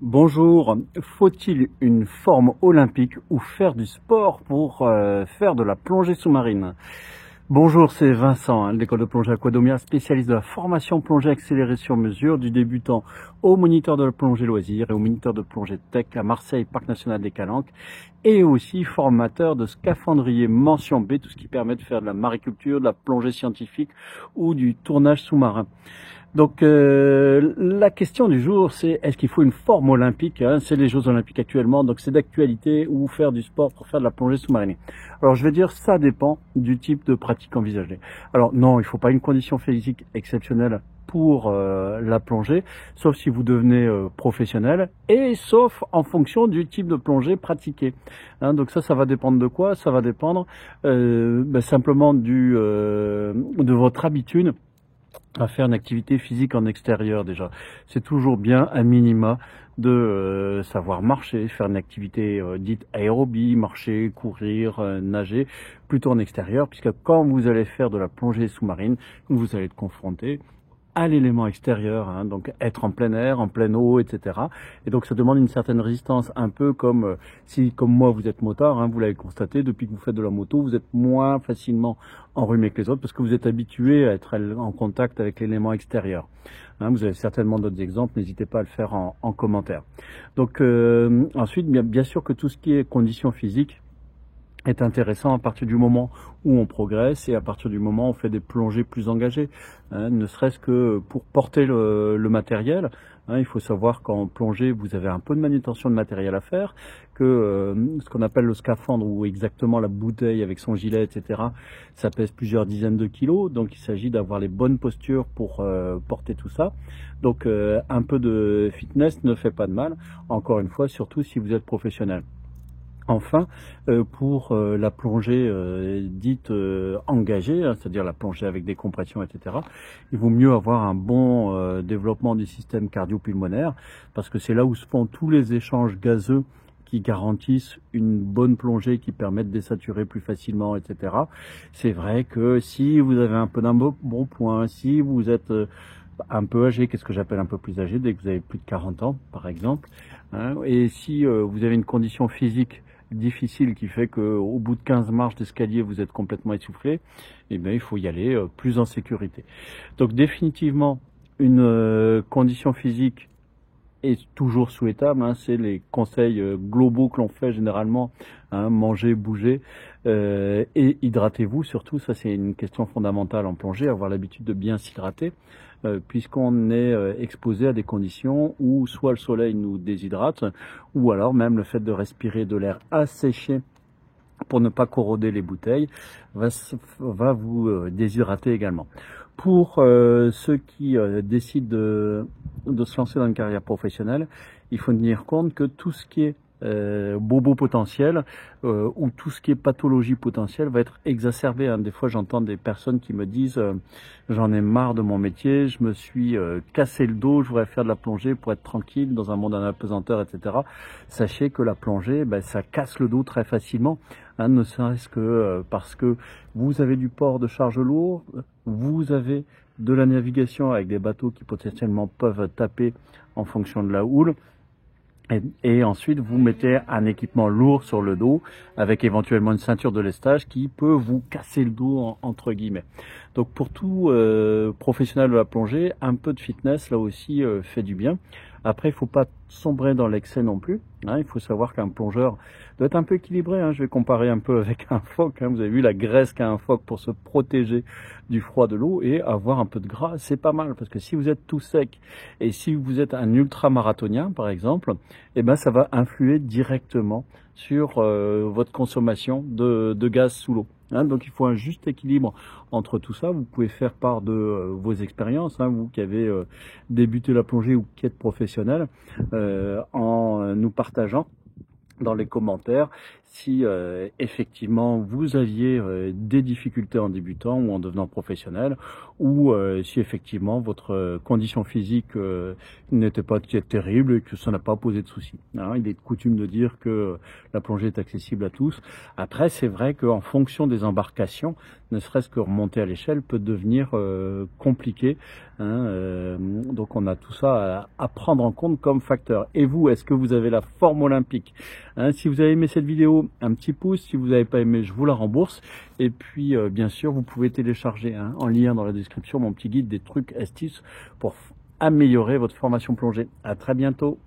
Bonjour, faut-il une forme olympique ou faire du sport pour faire de la plongée sous-marine? Bonjour, c'est Vincent, de l'école de plongée Aquadomia, spécialiste de la formation plongée accélérée sur mesure, du débutant au moniteur de la plongée loisir et au moniteur de plongée tech à Marseille, Parc National des Calanques, et aussi formateur de scaphandrier mention B, tout ce qui permet de faire de la mariculture, de la plongée scientifique ou du tournage sous-marin. Donc la question du jour, c'est est-ce qu'il faut une forme olympique, hein? C'est les Jeux olympiques actuellement, donc c'est d'actualité, ou faire du sport pour faire de la plongée sous-marine. Alors je vais dire, ça dépend du type de pratique envisagée. Alors non, il ne faut pas une condition physique exceptionnelle pour la plongée, sauf si vous devenez professionnel, et sauf en fonction du type de plongée pratiqué. Hein, donc ça va dépendre de quoi? Ça va dépendre simplement de votre habitude à faire une activité physique en extérieur déjà. C'est toujours bien, à minima, de savoir marcher, faire une activité dite aérobie, marcher, courir, nager, plutôt en extérieur, puisque quand vous allez faire de la plongée sous-marine, vous allez être confronté à l'élément extérieur, hein, donc être en plein air, en pleine eau, etc. Et donc ça demande une certaine résistance, un peu comme si, comme moi, vous êtes motard, hein, vous l'avez constaté, depuis que vous faites de la moto, vous êtes moins facilement enrhumé que les autres parce que vous êtes habitué à être en contact avec l'élément extérieur. Hein, vous avez certainement d'autres exemples, n'hésitez pas à le faire en commentaire. Donc ensuite, bien sûr que tout ce qui est conditions physiques est intéressant à partir du moment où on progresse et à partir du moment où on fait des plongées plus engagées, hein, ne serait-ce que pour porter le matériel. Hein, il faut savoir qu'en plongée, vous avez un peu de manutention de matériel à faire, que ce qu'on appelle le scaphandre ou exactement la bouteille avec son gilet, etc., ça pèse plusieurs dizaines de kilos, donc il s'agit d'avoir les bonnes postures pour porter tout ça. Donc un peu de fitness ne fait pas de mal, encore une fois, surtout si vous êtes professionnel. Enfin, pour la plongée dite engagée, hein, c'est-à-dire la plongée avec des compressions, etc., il vaut mieux avoir un bon développement du système cardio-pulmonaire, parce que c'est là où se font tous les échanges gazeux qui garantissent une bonne plongée, qui permettent de désaturer plus facilement, etc. C'est vrai que si vous avez un peu d'un bon point, si vous êtes un peu âgé, qu'est-ce que j'appelle un peu plus âgé, dès que vous avez plus de 40 ans, par exemple, hein, et si vous avez une condition physique difficile qui fait qu'au bout de 15 marches d'escalier, vous êtes complètement essoufflé, eh bien, il faut y aller plus en sécurité. Donc, définitivement, une condition physique est toujours souhaitable, hein, c'est les conseils globaux que l'on fait généralement, hein, manger, bouger et hydratez-vous surtout, ça c'est une question fondamentale en plongée, avoir l'habitude de bien s'hydrater, puisqu'on est exposé à des conditions où soit le soleil nous déshydrate, ou alors même le fait de respirer de l'air asséché pour ne pas corroder les bouteilles va vous déshydrater également. Pour ceux qui décident de se lancer dans une carrière professionnelle, il faut tenir compte que tout ce qui est bobo potentiel ou tout ce qui est pathologie potentielle va être exacerbé. Hein. Des fois, j'entends des personnes qui me disent j'en ai marre de mon métier, je me suis cassé le dos, je voudrais faire de la plongée pour être tranquille dans un monde en apesanteur, etc. Sachez que la plongée, ça casse le dos très facilement, hein, ne serait-ce que parce que vous avez du port de charge lourd, vous avez de la navigation avec des bateaux qui potentiellement peuvent taper en fonction de la houle. Et ensuite, vous mettez un équipement lourd sur le dos avec éventuellement une ceinture de lestage qui peut vous casser le dos, entre guillemets. Donc pour tout professionnel de la plongée, un peu de fitness là aussi fait du bien. Après, il ne faut pas sombrer dans l'excès non plus. Hein. Il faut savoir qu'un plongeur doit être un peu équilibré. Hein. Je vais comparer un peu avec un phoque. Hein. Vous avez vu la graisse qu'a un phoque pour se protéger du froid de l'eau, et avoir un peu de gras, c'est pas mal. Parce que si vous êtes tout sec et si vous êtes un ultra-marathonien, par exemple, eh ben, ça va influer directement sur votre consommation de gaz sous l'eau. Hein, donc il faut un juste équilibre entre tout ça. Vous pouvez faire part de vos expériences, hein, vous qui avez débuté la plongée ou qui êtes professionnel, en nous partageant dans les commentaires si effectivement vous aviez des difficultés en débutant ou en devenant professionnel, ou si effectivement votre condition physique n'était pas terrible et que ça n'a pas posé de soucis. Hein, il est de coutume de dire que la plongée est accessible à tous. Après, c'est vrai qu'en fonction des embarcations, ne serait-ce que remonter à l'échelle peut devenir compliqué. Donc on a tout ça à prendre en compte comme facteur. Et vous, est-ce que vous avez la forme olympique? Si vous avez aimé cette vidéo, un petit pouce. Si vous n'avez pas aimé, je vous la rembourse. Et puis bien sûr, vous pouvez télécharger en lien dans la description mon petit guide des trucs astuces pour améliorer votre formation plongée. À très bientôt.